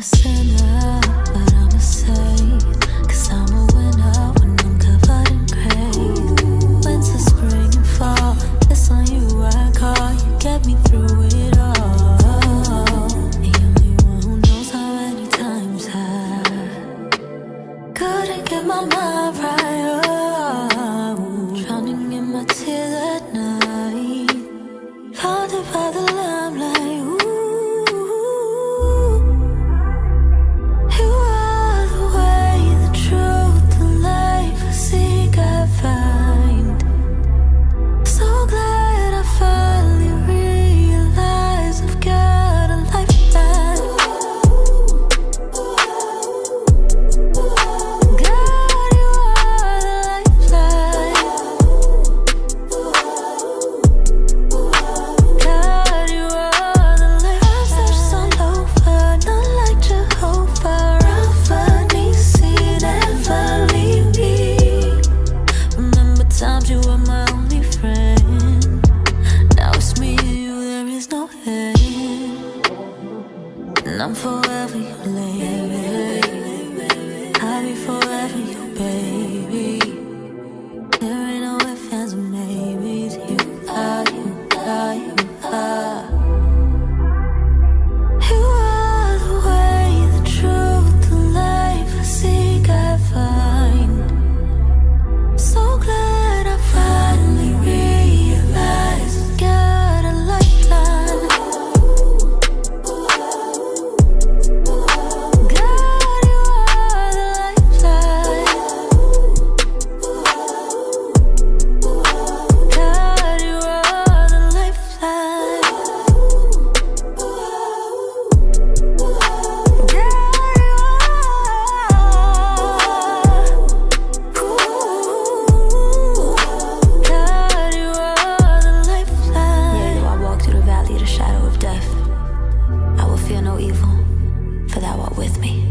a sinner, but I'm a saint. 'Cause I'm a winner when I'm covered in grace. Winter, spring, and fall, it's on you I call. You get me through it all. The only one who knows how many times I couldn't get my mind right. Drowning in my tears at night, haunted by the limelight. You are the way, the truth, the life I seek, I find. So glad I finally realized I've got a lifeline. God, you are the lifeline. God, you are the lifeline. I've searched all over, not like Jehovah. Rapha, Nisi, never leave me. Remember times you were my only friend. Now it's me and you, there is no end. And I'm forever your lady. I'll be forever your baby. There ain't no ifs, ands, or maybes. You are, you are, you are. You are the way, the truth, the life I seek, I find. So glad I finally realized I've got a lifeline. God, you are the lifeline. God, you are the lifeline. God, you are the lifeline. Yeah, though I walk through the valley of the shadow of death, I will fear no evil, for thou art with me.